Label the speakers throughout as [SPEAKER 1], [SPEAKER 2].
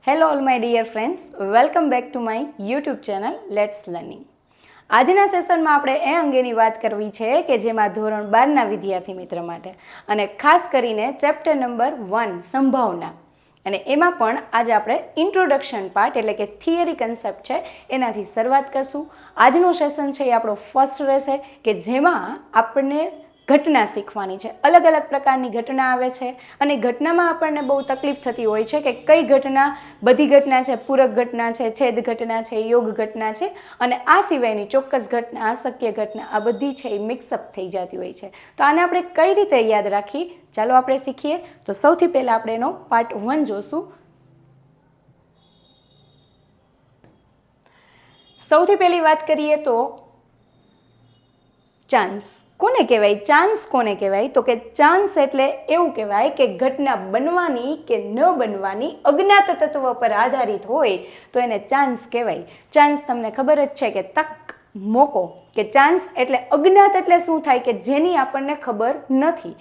[SPEAKER 1] Hello all my dear friends, welcome back to my YouTube channel let's learning. આજના સેશનમાં આપણે એ અંગેની વાત કરવી છે કે જેમાં ધોરણ 12ના વિદ્યાર્થી મિત્ર માટે અને ખાસ કરીને ચેપ્ટર નંબર 1 સંભાવના, અને એમાં પણ આજે આપણે ઇન્ટ્રોડક્શન પાર્ટ એટલે કે થિયરી કન્સેપ્ટ છે એનાથી શરૂઆત કરશું. આજનો સેશન છે એ આપણો ફર્સ્ટ રહેશે કે જેમાં આપણને ઘટના શીખવાની છે. અલગ અલગ પ્રકારની ઘટના આવે છે અને ઘટનામાં આપણને બહુ તકલીફ થતી હોય છે કે કઈ ઘટના, બધી ઘટના છે, પૂરક ઘટના છે, છેદ ઘટના છે, યોગ ઘટના છે, અને આ સિવાયની ચોક્કસ ઘટના, અશક્ય ઘટના, આ બધી છે એ મિક્સઅપ થઈ જતી હોય છે. તો આને આપણે કઈ રીતે યાદ રાખી, ચાલો આપણે શીખીએ. તો સૌથી પહેલાં આપણે એનો પાર્ટ 1 જોશું. સૌથી પહેલી વાત કરીએ તો ચાન્સ કોને કહેવાય? ચાન્સ કોને કહેવાય? તો કે ચાન્સ એટલે એવું કહેવાય કે ઘટના બનવાની કે ન બનવાની અજ્ઞાત તત્વ પર આધારિત હોય તો એને ચાન્સ કહેવાય. ચાન્સ તમને ખબર જ છે કે તક, મોકો, કે ચાન્સ એટલે અજ્ઞાત એટલે શું થાય કે જેની આપણને ખબર નથી,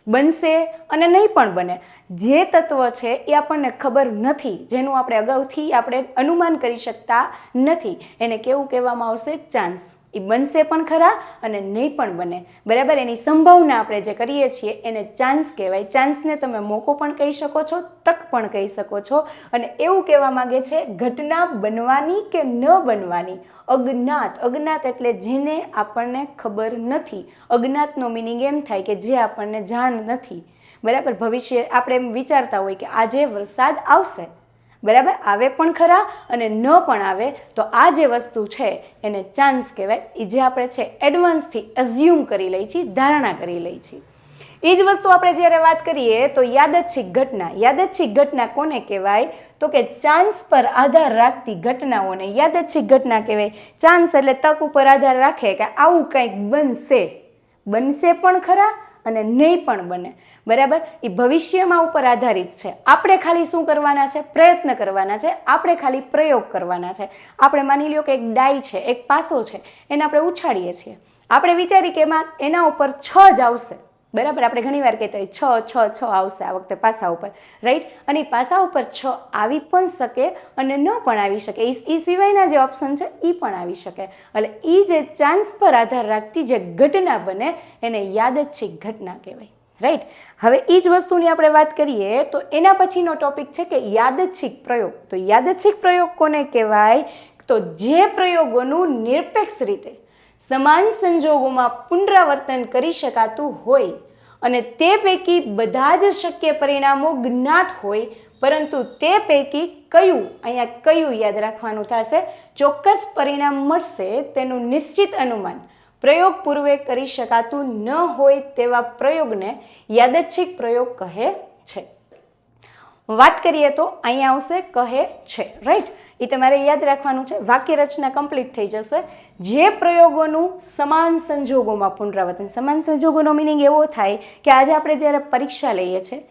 [SPEAKER 1] બનશે અને નહીં પણ બને. જે તત્વ છે એ આપણને ખબર નથી, જેનું આપણે અગાઉથી આપણે અનુમાન કરી શકતા નથી, એને કેવું કહેવામાં આવશે? ચાન્સ. એ બનશે પણ ખરા અને નહીં પણ બને, બરાબર? એની સંભાવના આપણે જે કરીએ છીએ એને ચાન્સ કહેવાય. ચાન્સને તમે મોકો પણ કહી શકો છો, તક પણ કહી શકો છો. અને એવું કહેવા માંગે છે ઘટના બનવાની કે ન બનવાની અજ્ઞાત. અજ્ઞાત એટલે જેને આપણને ખબર નથી. અજ્ઞાતનો મિનિંગ એમ થાય કે જે આપણને જાણ નથી, બરાબર? ભવિષ્ય આપણે એમ વિચારતા હોય કે આજે વરસાદ આવશે, બરાબર? આવે પણ ખરા અને ન પણ આવે તો આ જે વસ્તુ છે એને ચાન્સ કહેવાય. એ જે આપણે છે એડવાન્સથી એઝ્યુમ કરી લઈએ છીએ, ધારણા કરી લઈએ છીએ. એ જ વસ્તુ આપણે જ્યારે વાત કરીએ તો યાદચ્છિક ઘટના. યાદચ્છિક ઘટના કોને કહેવાય? તો કે ચાન્સ પર આધાર રાખતી ઘટનાઓને યાદચ્છિક ઘટના કહેવાય. ચાન્સ એટલે તક ઉપર આધાર રાખે કે આવું કંઈક બનશે, બનશે પણ ખરા અને નહીં પણ બને, બરાબર? એ ભવિષ્યમાં ઉપર આધારિત છે. આપણે ખાલી શું કરવાના છે? પ્રયત્ન કરવાના છે. આપણે ખાલી પ્રયોગ કરવાના છે. આપણે માની લ્યો કે એક ડાઈ છે, એક પાસો છે, એને આપણે ઉછાળીએ છીએ. આપણે વિચારીએ કે એના ઉપર 6 જ આવશે, બરાબર? આપણે ઘણી વાર કહેતા હોય 6 આવશે આ વખતે પાસા ઉપર, રાઈટ? અને પાસા ઉપર 6 આવી પણ શકે અને ન પણ આવી શકે. એ સિવાયના જે ઓપ્શન છે એ પણ આવી શકે. એટલે એ જે ચાન્સ પર આધાર રાખતી જે ઘટના બને એને યાદચ્છિક ઘટના કહેવાય, રાઈટ? હવે એ જ વસ્તુની આપણે વાત કરીએ તો એના પછીનો ટોપિક છે કે યાદચ્છિક પ્રયોગ. તો યાદચ્છિક પ્રયોગ કોને કહેવાય? તો જે પ્રયોગોનું નિરપેક્ષ રીતે સમાન સંજોગોમાં પુનરાવર્તન કરી શકાતું હોય અને તે પૈકી બધા જ શક્ય પરિણામો જ્ઞાત હોય, પરંતુ તે પૈકી કયું, અહીંયા કયું યાદ રાખવાનું થશે? ચોક્કસ પરિણામ મળશે તેનું નિશ્ચિત અનુમાન પ્રયોગ પૂર્વે કરી શકાતું ન હોય તેવા પ્રયોગને યાદચ્છિક પ્રયોગ કહે છે. વાત કરીએ તો અહીંયા આવશે કહે છે, રાઈટ? એ તમારે યાદ રાખવાનું છે. વાક્ય રચના કમ્પ્લીટ થઈ જશે. જે પ્રયોગોનું સમાન સંજોગોમાં પુનરાવર્તન. સમાન સંજોગોનો મિનિંગ એવો થાય કે આજે આપણે જ્યારે પરીક્ષા લઈએ છીએ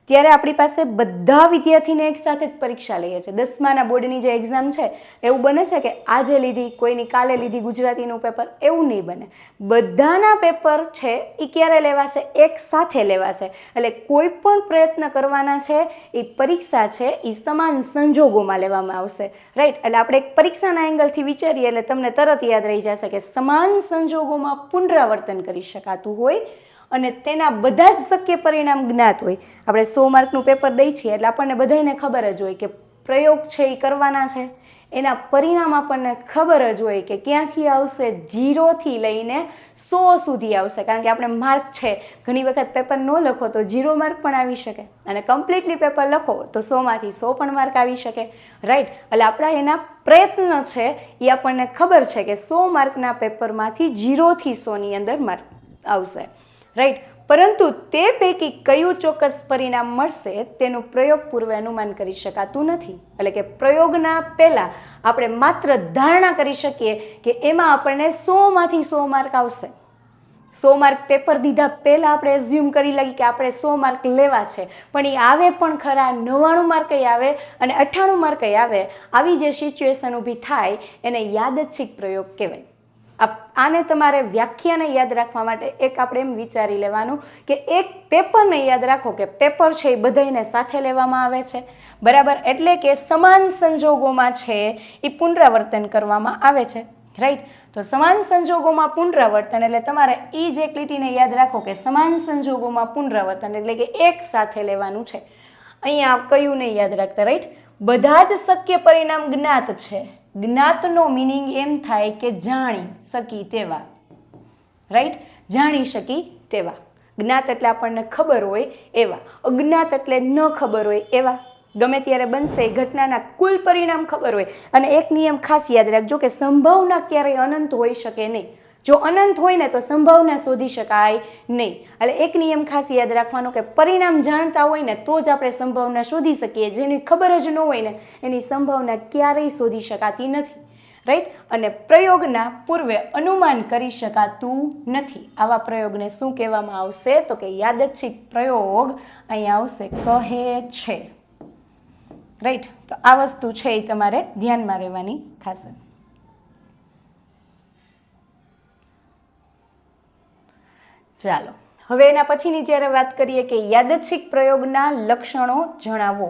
[SPEAKER 1] ત્યારે આપણી પાસે બધા વિદ્યાર્થીને એક સાથે જ પરીક્ષા લઈએ છીએ. 10માના બોર્ડની જે એક્ઝામ છે એવું બને છે કે આજે લીધી, કોઈની કાલે લીધી ગુજરાતીનું પેપર, એવું નહીં બને. બધાના પેપર છે એ ક્યારે લેવાશે? એક સાથે લેવાશે. એટલે કોઈ પણ પ્રયત્ન કરવાના છે એ પરીક્ષા છે એ સમાન સંજોગોમાં લેવામાં આવશે, રાઈટ? એટલે આપણે એક પરીક્ષાના એંગલથી વિચારીએ એટલે તમને તરત યાદ રહી જશે કે સમાન સંજોગોમાં પુનરાવર્તન કરી શકાતું હોય અને તેના બધા જ શક્ય પરિણામ જ્ઞાત હોય. આપણે 100 માર્કનું પેપર દઈ છીએ એટલે આપણને બધાને ખબર જ હોય કે પ્રયોગ છે એ કરવાના છે, એના પરિણામ આપણને ખબર જ હોય કે ક્યાંથી આવશે, 0થી લઈને 100 સુધી આવશે. કારણ કે આપણે માર્ક છે ઘણી વખત પેપર ન લખો તો 0 માર્ક પણ આવી શકે અને કમ્પ્લીટલી પેપર લખો તો 100માંથી 100 પણ માર્ક આવી શકે, રાઈટ? એટલે આપણા એના પ્રયત્ન છે એ આપણને ખબર છે કે 100 માર્કના પેપરમાંથી 0થી 100ની અંદર માર્ક આવશે, રાઈટ? પરંતુ તે પૈકી કયું ચોક્કસ પરિણામ મળશે તેનું પ્રયોગ પૂર્વે અનુમાન કરી શકાતું નથી. એટલે કે પ્રયોગના પહેલાં આપણે માત્ર ધારણા કરી શકીએ કે એમાં આપણને 100માંથી 100 માર્ક આવશે. 100 માર્ક પેપર દીધા પહેલાં આપણે એઝ્યુમ કરી લઈએ કે આપણે 100 માર્ક લેવા છે, પણ એ આવે પણ ખરા, 99 માર્ક આવે અને 98 માર્ક આવે, આવી જે સિચ્યુએશન ઊભી થાય એને યાદચ્છિક પ્રયોગ કહેવાય. આને તમારે વ્યાખ્યાને યાદ રાખવા માટે એક આપણે એમ વિચારી લેવાનું કે એક પેપરને યાદ રાખો કે પેપર છે એ બધાને સાથે લેવામાં આવે છે, બરાબર. એટલે કે સમાન સંજોગોમાં છે એ પુનરાવર્તન કરવામાં આવે છે, રાઈટ. તો સમાન સંજોગોમાં પુનરાવર્તન એટલે તમારે એ જ એક લીટીને યાદ રાખો કે સમાન સંજોગોમાં પુનરાવર્તન એટલે કે એક સાથે લેવાનું છે. અહીંયા કયું નહીં યાદ રાખતા, રાઈટ. બધા જ શક્ય પરિણામ જ્ઞાત છે. જ્ઞાતનો મિનિંગ એમ થાય કે જાણી શકી તેવા, રાઈટ. જાણી શકી તેવા. જ્ઞાત એટલે આપણને ખબર હોય એવા, અજ્ઞાત એટલે ન ખબર હોય એવા. ગમે ત્યારે બનશે ઘટનાના કુલ પરિણામ ખબર હોય. અને એક નિયમ ખાસ યાદ રાખજો કે સંભાવના ક્યારેય અનંત હોઈ શકે નહીં. જો અનંત હોય ને તો સંભાવના શોધી શકાય નહીં. એટલે એક નિયમ ખાસ યાદ રાખવાનો કે પરિણામ જાણતા હોય ને તો જ આપણે સંભાવના શોધી શકીએ. જેની ખબર જ ન હોય ને એની સંભાવના ક્યારેય શોધી શકાતી નથી, રાઈટ. અને પ્રયોગના પૂર્વે અનુમાન કરી શકાતું નથી. આવા પ્રયોગને શું કહેવામાં આવશે તો કે યાદચ્છિક પ્રયોગ અહીંયા આવશે, કહે છે, રાઈટ. તો આ વસ્તુ છે એ તમારે ધ્યાનમાં રહેવાની થશે. ચાલો હવે એના પછીની જ્યારે વાત કરીએ કે યાદચ્છિક પ્રયોગના લક્ષણો જણાવો.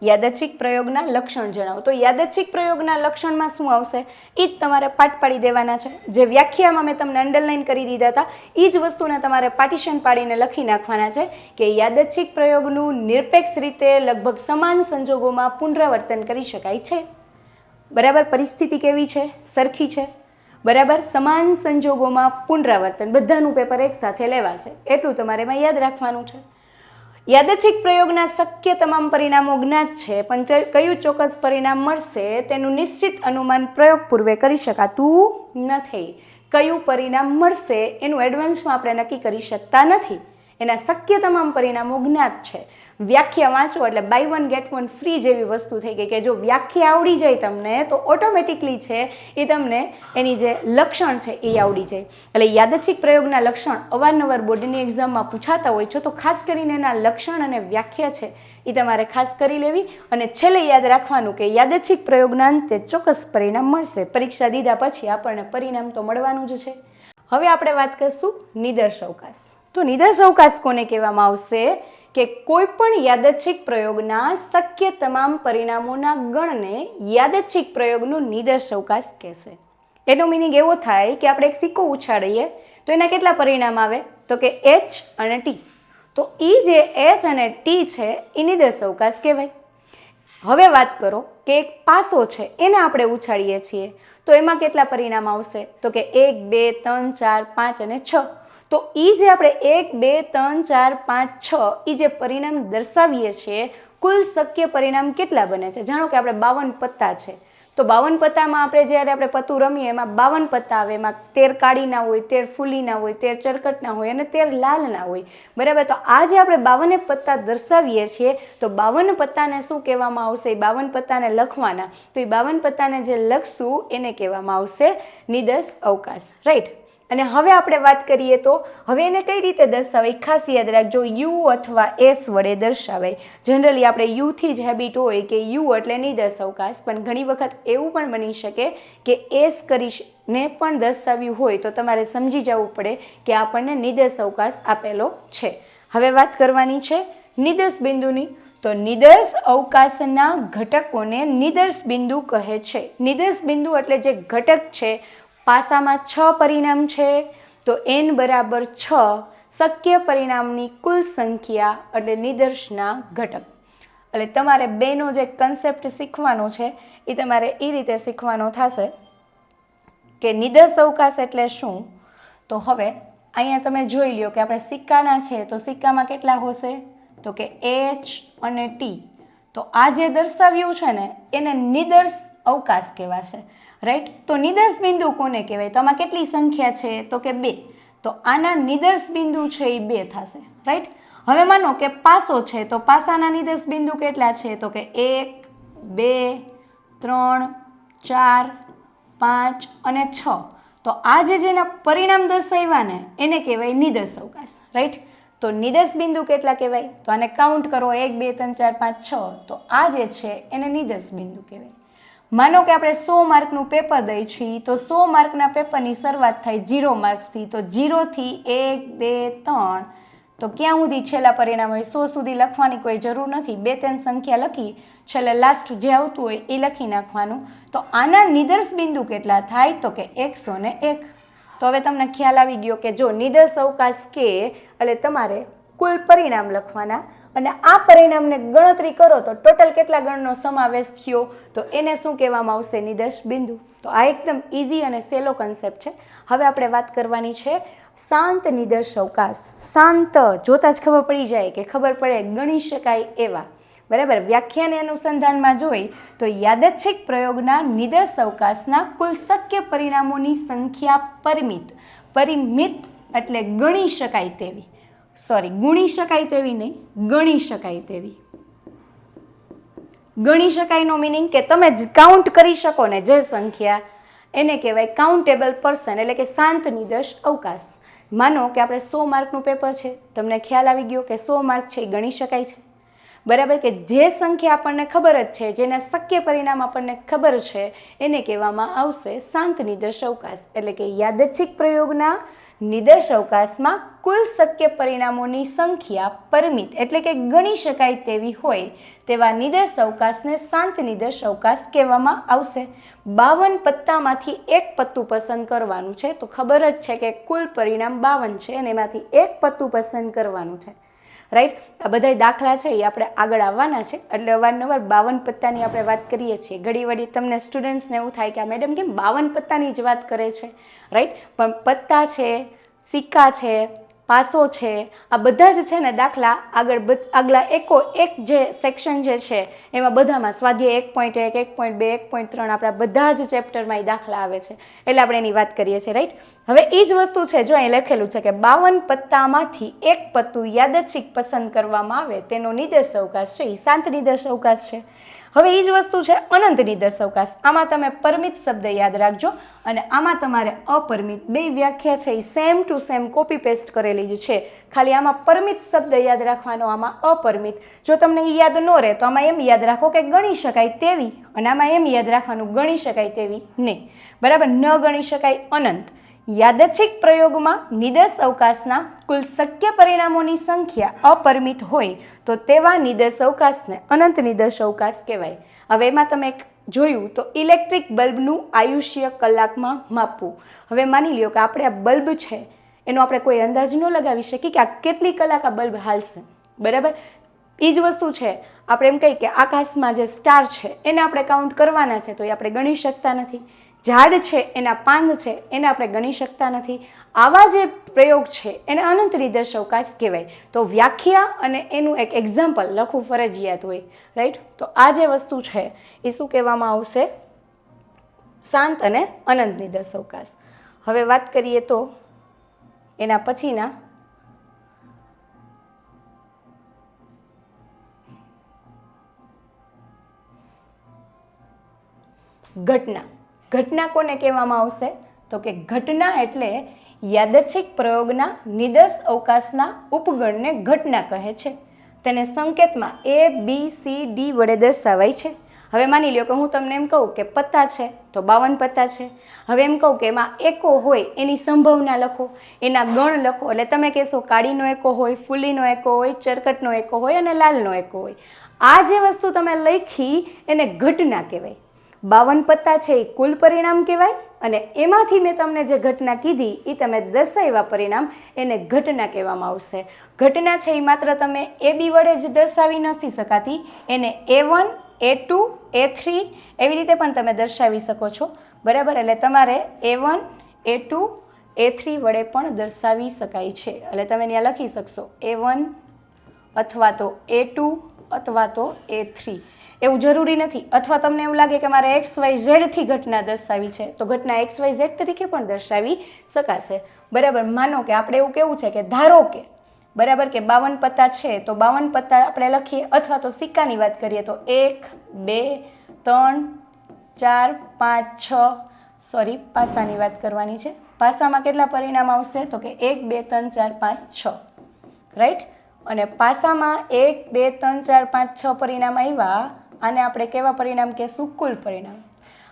[SPEAKER 1] યાદચ્છિક પ્રયોગના લક્ષણ જણાવો. તો યાદચ્છિક પ્રયોગના લક્ષણમાં શું આવશે એ જ તમારે પાઠ પાડી દેવાના છે. જે વ્યાખ્યામાં મેં તમને અંડરલાઈન કરી દીધા હતા એ જ વસ્તુને તમારે પાર્ટીશન પાડીને લખી નાખવાના છે કે યાદચ્છિક પ્રયોગનું નિરપેક્ષ રીતે લગભગ સમાન સંજોગોમાં પુનરાવર્તન કરી શકાય છે, બરાબર. પરિસ્થિતિ કેવી છે? સરખી છે, બરાબર. સમાન સંજોગોમાં પુનરાવર્તન, બધાનું પેપર એક સાથે લેવાશે, એટલું તમારે એમાં યાદ રાખવાનું છે. યાદચ્છિક પ્રયોગના શક્ય તમામ પરિણામો જ્ઞાત છે, પણ કયું ચોક્કસ પરિણામ મળશે તેનું નિશ્ચિત અનુમાન પ્રયોગ પૂર્વે કરી શકાતું નથી. કયું પરિણામ મળશે એનું એડવાન્સમાં આપણે નક્કી કરી શકતા નથી. એના શક્ય તમામ પરિણામો જ્ઞાત છે. વ્યાખ્યા વાંચો એટલે buy one get one free જેવી વસ્તુ થઈ ગઈ કે જો વ્યાખ્યા આવડી જાય તમને તો ઓટોમેટિકલી છે એ તમને એની જે લક્ષણ છે એ આવડી જાય. એટલે યાદચ્છિક પ્રયોગના લક્ષણ અવારનવાર બોર્ડની એક્ઝામમાં પૂછાતા હોય છે, તો ખાસ કરીને એના લક્ષણ અને વ્યાખ્યા છે એ તમારે ખાસ કરી લેવી. અને છેલ્લે યાદ રાખવાનું કે યાદચ્છિક પ્રયોગના અંતે ચોક્કસ પરિણામ મળશે. પરીક્ષા દીધા પછી આપણને પરિણામ તો મળવાનું જ છે. હવે આપણે વાત કરીશું નિદર્શ અવકાશ. તો નિદર્શ અવકાશ કોને કહેવામાં આવશે કે કોઈ પણ યાદચ્છિક પ્રયોગના શક્ય તમામ પરિણામોના ગણને યાદચ્છિક પ્રયોગનું નિદર્શ અવકાશ કહેશે. એનો મિનિંગ એવો થાય કે આપણે એક સિક્કો ઉછાળીએ તો એના કેટલા પરિણામ આવે તો કે H અને T. તો એ જે H અને T છે એ નિદર્શ અવકાશ કહેવાય. હવે વાત કરો કે એક પાસો છે એને આપણે ઉછાળીએ છીએ તો એમાં કેટલા પરિણામ આવશે તો કે 1, 2, 3, 4, 5 અને 6. તો એ જે આપણે 1, 2, 3, 4, 5, 6 એ જે પરિણામ દર્શાવીએ છીએ કુલ શક્ય પરિણામ કેટલા બને છે? જાણો કે આપણે 52 પત્તા છે તો 52 પત્તામાં આપણે જ્યારે આપણે પત્તું રમીએ એમાં 52 પત્તા આવે, એમાં 13 કાળીના હોય, 13 ફૂલીના હોય, 13 ચરકટના હોય અને 13 લાલના હોય, બરાબર. તો આ જે આપણે 52 પત્તા દર્શાવીએ છીએ તો 52 પત્તાને શું કહેવામાં આવશે? 52 પત્તાને લખવાના. તો એ 52 પત્તાને જે લખશું એને કહેવામાં આવશે નિદર્શ અવકાશ, રાઈટ. અને હવે આપણે વાત કરીએ તો હવે એને કઈ રીતે દર્શાવાય? ખાસ યાદ રાખજો, યુ અથવા એસ વડે દર્શાવાય. જનરલી આપણે યુથી જ હેબિટ હોય કે યુ એટલે નિદર્શ અવકાશ, પણ ઘણી વખત એવું પણ બની શકે કે એસ કરીને પણ દર્શાવ્યું હોય તો તમારે સમજી જવું પડે કે આપણને નિદર્શ અવકાશ આપેલો છે. હવે વાત કરવાની છે નિદર્શ બિંદુની. તો નિદર્શ અવકાશના ઘટકોને નિદર્શ બિંદુ કહે છે. નિદર્શ બિંદુ એટલે જે ઘટક છે, પાસામાં 6 પરિણામ છે તો n બરાબર 6 શક્ય પરિણામની કુલ સંખ્યા એટલે નિદર્શના ઘટક. એટલે તમારે બેનો જે કન્સેપ્ટ શીખવાનો છે એ તમારે એ રીતે શીખવાનો થશે કે નિદર્શ અવકાશ એટલે શું. તો હવે અહીંયા તમે જોઈ લ્યો કે આપણે સિક્કાના છે તો સિક્કામાં કેટલા હશે તો કે H અને T. તો આ જે દર્શાવ્યું છે ને એને નિદર્શ અવકાશ કહેવાશે, રાઈટ. તો નિદર્શ બિંદુ કોને કહેવાય? તો આમાં કેટલી સંખ્યા છે તો કે 2. તો આના નિદર્શ બિંદુ છે એ 2 થશે, રાઈટ. હવે માનો કે પાસો છે તો પાસાના નિદર્શ બિંદુ કેટલા છે તો કે 1, 2, 3, 4, 5 અને 6. તો આ જેના પરિણામ દર્શાવ્યા ને એને કહેવાય નિદર્શ અવકાશ, રાઈટ. તો નિદર્શ બિંદુ કેટલા કહેવાય? તો આને કાઉન્ટ કરો 1, 2, 3, 4, 5, 6. તો આ જે છે એને નિદર્શ બિંદુ કહેવાય. માનો કે આપણે 100 માર્કનું પેપર દઈએ છીએ તો 100 માર્કના પેપરની શરૂઆત થાય 0 માર્ક્સથી, તો 0 થી 1 2 3 તો ક્યાં સુધી છેલ્લા પરિણામ હોય? 100 સુધી લખવાની કોઈ જરૂર નથી, 2-3 સંખ્યા લખી છેલ્લે લાસ્ટ જે આવતું હોય એ લખી નાખવાનું. તો આના નિદર્શ બિંદુ કેટલા થાય? તો કે 101. તો હવે તમને ખ્યાલ આવી ગયો કે જો નિદર્શ અવકાશ કે એટલે તમારે કુલ પરિણામ લખવાના અને આ પરિણામને ગણતરી કરો તો ટોટલ કેટલા ગણનો સમાવેશ થયો તો એને શું કહેવામાં આવશે? નિદર્શ બિંદુ. તો આ એકદમ ઇઝી અને સહેલો કન્સેપ્ટ છે. હવે આપણે વાત કરવાની છે શાંત નિદર્શ અવકાશ. શાંત જોતા જ ખબર પડી જાય કે ખબર પડે ગણી શકાય એવા, બરાબર. વ્યાખ્યાને અનુસંધાનમાં જોઈ તો યાદચ્છિક પ્રયોગના નિદર્શ અવકાશના કુલ શક્ય પરિણામોની સંખ્યા પરિમિત. પરિમિત એટલે ગણી શકાય તેવી, સોરી ગુણી શકાય તેવી નહીં, ગણી શકાય તેવી. ગણી શકાયનો મિનિંગ કે તમે જ કાઉન્ટ કરી શકો ને જે સંખ્યા, એને કહેવાય કાઉન્ટેબલ પર્સન, એટલે કે શાંત નિદર્શ અવકાશ. માનો કે આપણે 100 માર્કનું પેપર છે, તમને ખ્યાલ આવી ગયો કે 100 માર્ક છે એ ગણી શકાય છે, બરાબર. કે જે સંખ્યા આપણને ખબર જ છે, જેના શક્ય પરિણામ આપણને ખબર છે, એને કહેવામાં આવશે શાંત નિદર્શ અવકાશ. એટલે કે યાદચ્છિક પ્રયોગના નિદર્શ અવકાશમાં કુલ શક્ય પરિણામોની સંખ્યા પરિમિત એટલે કે ગણી શકાય તેવી હોય તેવા નિદર્શ અવકાશને શાંત નિદર્શ અવકાશ કહેવામાં આવશે. 52 પત્તામાંથી એક પત્તું પસંદ કરવાનું છે. તો ખબર જ છે કે કુલ પરિણામ 52 છે અને એમાંથી એક પત્તું પસંદ કરવાનું છે, રાઈટ. આ બધા દાખલા છે એ આપણે આગળ આવવાના છે, એટલે અવારનવાર 52 પત્તાની આપણે વાત કરીએ છીએ. ઘડી વળી તમને સ્ટુડન્ટ્સને એવું થાય કે આ મેડમ કેમ 52 પત્તાની જ વાત કરે છે, રાઈટ. પણ પત્તા છે, સિક્કા છે, પાસો છે, આ બધા જ છે ને દાખલા આગલા એક જે સેક્શન જે છે એમાં બધામાં સ્વાધ્યાય 1.1, 1.2, 1.3 આપણા બધા જ ચેપ્ટરમાં એ દાખલા આવે છે, એટલે આપણે એની વાત કરીએ છીએ, રાઈટ. હવે એ જ વસ્તુ છે, જો અહીં લખેલું છે કે 52 પત્તામાંથી એક પત્તું યાદચ્છિક પસંદ કરવામાં આવે તેનો નિદર્શ અવકાશ છે એ શાંત નિદર્શ અવકાશ છે. હવે એ જ વસ્તુ છે અનંત નિદર્શ અવકાશ. આમાં તમે પરિમિત શબ્દ યાદ રાખજો અને આમાં તમારે અપરિમિત, બે વ્યાખ્યા છે એ same to same copy paste કરેલી જ છે, ખાલી આમાં પરિમિત શબ્દ યાદ રાખવાનો, આમાં અપરિમિત. જો તમને એ યાદ ન રહે તો આમાં એમ યાદ રાખો કે ગણી શકાય તેવી, અને આમાં એમ યાદ રાખવાનું ગણી શકાય તેવી નહીં, બરાબર. ન ગણી શકાય અનંત. યાદચ્છિક પ્રયોગમાં નિદર્શ અવકાશના કુલ શક્ય પરિણામોની સંખ્યા અપરિમિત હોય તો તેવા નિદર્શ અવકાશને અનંત નિદર્શ અવકાશ કહેવાય. હવે એમાં તમે જોયું તો ઇલેક્ટ્રિક બલ્બનું આયુષ્ય કલાકમાં માપવું. હવે માની લ્યો કે આપણે આ બલ્બ છે એનો આપણે કોઈ અંદાજ ન લગાવી શકીએ કે આ કેટલી કલાક આ બલ્બ હાલશે, બરાબર. એ જ વસ્તુ છે, આપણે એમ કહીએ કે આકાશમાં જે સ્ટાર છે એને આપણે કાઉન્ટ કરવાના છે તો એ આપણે ગણી શકતા નથી. ઝાડ છે એના પાન છે એને આપણે ગણી શકતા નથી. આવા જે પ્રયોગ છે એને અનંત નિદર્શ અવકાશ કહેવાય. તો વ્યાખ્યા અને એનું એક એક્ઝામ્પલ લખવું ફરજિયાત હોય, રાઈટ. તો આ જે વસ્તુ છે એ શું કહેવામાં આવશે? શાંત અને અનંત નિદર્શ અવકાશ. હવે વાત કરીએ તો એના પછીના ઘટના. ઘટના કોને કહેવામાં આવશે? તો કે ઘટના એટલે યાદચ્છિક પ્રયોગના નિદર્શ અવકાશના ઉપગણને ઘટના કહે છે. તેને સંકેતમાં ABCD વડે દર્શાવાય છે. હવે માની લ્યો કે હું તમને એમ કહું કે પત્તા છે તો 52 પત્તા છે. હવે એમ કહું કે એમાં એકો હોય એની સંભાવના લખો, એના ગણ લખો, એટલે તમે કહેશો કાળીનો એકો હોય, ફૂલીનો એકો હોય, ચરકટનો એકો હોય અને લાલનો એકો હોય. આ જે વસ્તુ તમે લખી એને ઘટના કહેવાય. 52 પત્તા છે એ કુલ પરિણામ કહેવાય અને એમાંથી મેં તમને જે ઘટના કીધી એ તમે દર્શાવ્યા પરિણામ એને ઘટના કહેવામાં આવશે. ઘટના છે એ માત્ર તમે AB વડે જ દર્શાવી નથી શકાતી, એને A1, A2, A3 એવી રીતે પણ તમે દર્શાવી શકો છો, બરાબર. એટલે તમારે A1, A2, A3 વડે પણ દર્શાવી શકાય છે. એટલે તમે ત્યાં લખી શકશો A1 અથવા તો A2 અથવા તો A3, એવું જરૂરી નથી. અથવા તમને એવું લાગે કે મારે XYZ થી ઘટના દર્શાવી છે તો ઘટના XYZ તરીકે પણ દર્શાવી શકાશે, બરાબર. માનો કે આપણે એવું કેવું છે કે ધારો કે, બરાબર, કે 52 પત્તા છે તો 52 પત્તા આપણે લખીએ, અથવા તો સિક્કાની વાત કરીએ તો 1, 2, 3, 4, 5, 6, સોરી પાસાની વાત કરવાની છે. પાસામાં કેટલા પરિણામ આવશે? તો કે 1, 2, 3, 4, 5, 6, રાઈટ. અને પાસામાં 1, 2, 3, 4, 5, 6 પરિણામ આવ્યા આને આપણે કેવા પરિણામ કહેશું? કુલ પરિણામ.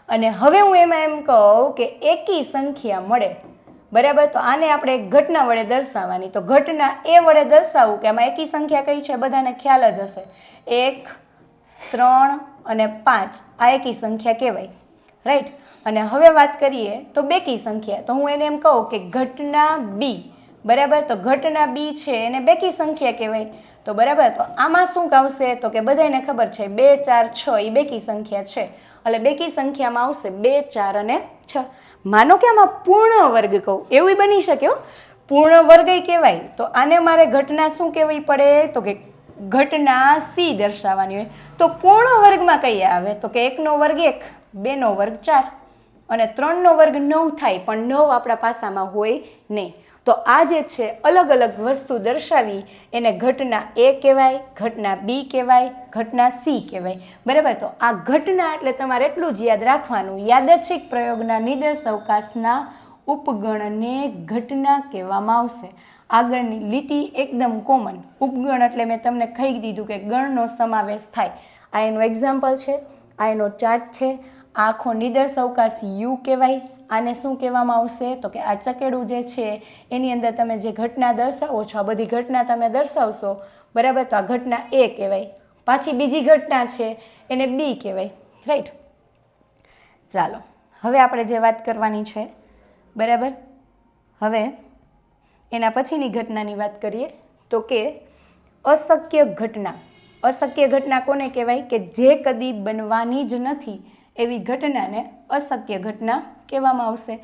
[SPEAKER 1] અને હવે હું એમાં એમ કહું કે એકી સંખ્યા મળે, બરાબર, તો આને આપણે એક ઘટના વડે દર્શાવવાની. તો ઘટના એ વડે દર્શાવવું કે આમાં એકી સંખ્યા કઈ છે બધાને ખ્યાલ જ હશે, 1, 3 અને 5 આ એકી સંખ્યા કહેવાય, રાઈટ. અને હવે વાત કરીએ તો બેકી સંખ્યા, તો હું એને એમ કહું કે ઘટના બી, બરાબર, તો ઘટના બી છે એને બેકી સંખ્યા કહેવાય. તો બરાબર, તો આમાં શું આવશે? તો કે બધાને ખબર છે 2, 4, 6 એ બેકી સંખ્યા છે, એટલે બેકી સંખ્યામાં આવશે 2, 4 અને 6. માનો કે આમાં પૂર્ણ વર્ગ કહું, એવું બની શકે હો, પૂર્ણ વર્ગ કહેવાય. તો આને મારે ઘટના શું કહેવી પડે? તો કે ઘટના સી દર્શાવવાની હોય. તો પૂર્ણ વર્ગમાં કઈ આવે? તો કે 1 નો વર્ગ 1, 2 નો વર્ગ 4 અને 3 નો વર્ગ 9 થાય, પણ 9 આપણા પાસામાં હોય નહીં. તો આ જે છે અલગ અલગ વસ્તુ દર્શાવી એને ઘટના એ કહેવાય, ઘટના બી કહેવાય, ઘટના સી કહેવાય, બરાબર. તો આ ઘટના એટલે તમારે એટલું જ યાદ રાખવાનું, યાદચ્છિક પ્રયોગના નિર્દેશ અવકાશના ઉપગણને ઘટના કહેવામાં આવશે. આગળની લીટી એકદમ કોમન, ઉપગણ એટલે મેં તમને કહી દીધું કે ગણનો સમાવેશ થાય. આ એનું એક્ઝામ્પલ છે, આ એનો ચાર્ટ છે, આખો નિર્દેશ અવકાશ યુ કહેવાય. આને શું કહેવામાં આવશે? તો કે આ ચકેડું જે છે એની અંદર તમે જે ઘટના દર્શાવો છો, આ બધી ઘટના તમે દર્શાવશો, બરાબર, તો આ ઘટના એ કહેવાય. પાછી બીજી ઘટના છે એને બી કહેવાય, રાઈટ. ચાલો હવે આપણે જે વાત કરવાની છે, બરાબર, હવે એના પછીની ઘટનાની વાત કરીએ. તો કે અશક્ય ઘટના. અશક્ય ઘટના કોને કહેવાય? કે જે કદી બનવાની જ નથી એવી ઘટનાને અશક્ય ઘટના કહેવામાં આવશે.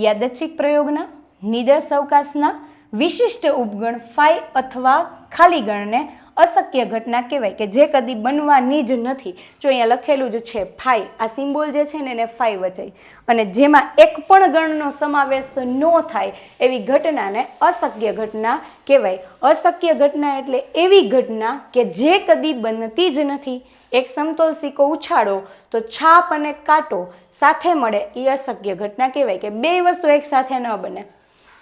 [SPEAKER 1] યાદચ્છિક પ્રયોગના નિર્દેશ અવકાશના વિશિષ્ટ ઉપગણ ફાઈ અથવા ખાલી ગણને અશક્ય ઘટના કહેવાય કે જે કદી બનવાની જ નથી. જો અહીંયા લખેલું જ છે ફાઈ, આ સિમ્બોલ જે છે ને એને ફાઈ વચાય, અને જેમાં એક પણ ગણનો સમાવેશ ન થાય એવી ઘટનાને અશક્ય ઘટના કહેવાય. અશક્ય ઘટના એટલે એવી ઘટના કે જે કદી બનતી જ નથી. એક સમતોલ સિક્કો ઉછાળો તો છાપ અને કાંટો સાથે મળે એ અશક્ય ઘટના કહેવાય કે બે વસ્તુ એક સાથે ન બને.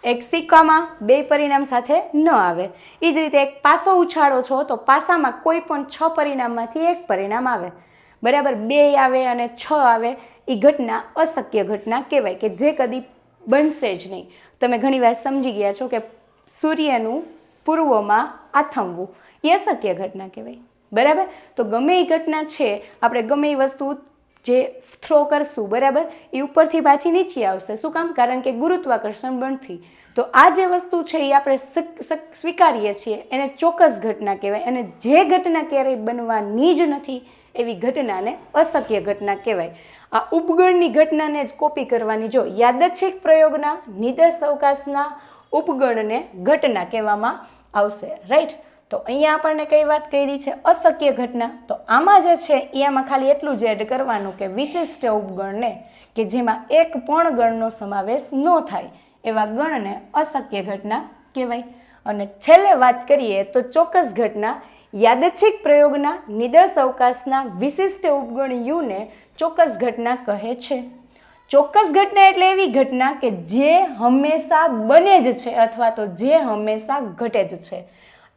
[SPEAKER 1] એક સિક્કામાં બે પરિણામ સાથે ન આવે. એ જ રીતે એક પાસો ઉછાળો છો તો પાસામાં કોઈ પણ 6 પરિણામમાંથી એક પરિણામ આવે, બરાબર, 2 આવે અને 6 આવે, એ ઘટના અશક્ય ઘટના કહેવાય કે જે કદી બનશે જ નહીં. તમે ઘણીવાર સમજી ગયા છો કે સૂર્યનું પૂર્વમાં આથમવું એ અશક્ય ઘટના કહેવાય, બરાબર. તો ગમે એ ઘટના છે, આપણે ગમે એ વસ્તુ જે થ્રો કરશું, બરાબર, એ ઉપરથી પાછી નીચે આવશે. શું કામ? કારણ કે ગુરુત્વાકર્ષણ બળથી. તો આ જે વસ્તુ છે એ આપણે સ્વીકારીએ છીએ એને ચોક્કસ ઘટના કહેવાય, અને જે ઘટના ક્યારેય બનવાની જ નથી એવી ઘટનાને અશક્ય ઘટના કહેવાય. આ ઉપગણની ઘટનાને જ કોપી કરવાની. જો યાદચ્છિક પ્રયોગના નિર્દેશ અવકાશના ઉપગણને ઘટના કહેવામાં આવશે, રાઈટ. તો અહીંયા આપણને કઈ વાત કરી છે? અશક્ય ઘટના. તો આમાં જે છે એમાં ખાલી એટલું જ એડ કરવાનું કે વિશિષ્ટ ઉપગણને, કે જેમાં એક પણ ગણનો સમાવેશ ન થાય એવા ગણને અશક્ય ઘટના કહેવાય. અને છેલ્લે વાત કરીએ તો ચોક્કસ ઘટના. યાદચ્છિક પ્રયોગના નિર્દેશ અવકાશના વિશિષ્ટ ઉપગણ યુને ચોક્કસ ઘટના કહે છે. ચોક્કસ ઘટના એટલે એવી ઘટના કે જે હંમેશા બને જ છે અથવા તો જે હંમેશા ઘટે જ છે.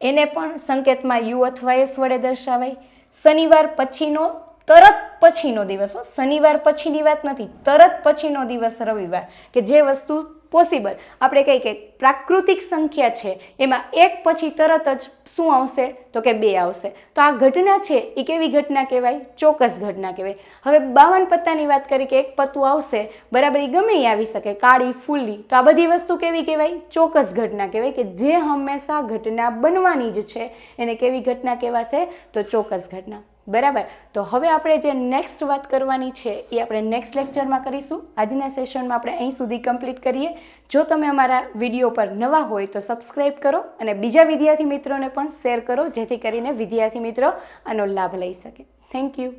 [SPEAKER 1] એને પણ સંકેતમાં યુ અથવા એસ વડે દર્શાવાય. શનિવાર પછીનો, તરત પછીનો દિવસ, શનિવાર પછીની વાત નથી, તરત પછીનો દિવસ રવિવાર, કે જે વસ્તુ પોસિબલ. આપણે કહીએ કે પ્રાકૃતિક સંખ્યા છે એમાં એક પછી તરત જ શું આવશે? તો કે 2 આવશે. તો આ ઘટના છે એ કેવી ઘટના કહેવાય? ચોક્કસ ઘટના કહેવાય. હવે 52 પત્તાની વાત કરી કે એક પત્તું આવશે, બરાબર, એ ગમે એ આવી શકે, કાળી, ફૂલી, તો આ બધી વસ્તુ કેવી કહેવાય? ચોક્કસ ઘટના કહેવાય કે જે હંમેશા ઘટના બનવાની જ છે એને કેવી ઘટના કહેવાશે? તો ચોક્કસ ઘટના, બરાબર. તો હવે આપણે જે નેક્સ્ટ વાત કરવાની છે એ આપણે નેક્સ્ટ લેક્ચરમાં કરીશું. આજના સેશનમાં આપણે અહીં સુધી કમ્પ્લીટ કરીએ. જો તમે અમારા વિડીયો પર નવા હોય તો સબસ્ક્રાઈબ કરો અને બીજા વિદ્યાર્થી મિત્રોને પણ શેર કરો, જેથી કરીને વિદ્યાર્થી મિત્રો આનો લાભ લઈ શકે. Thank you.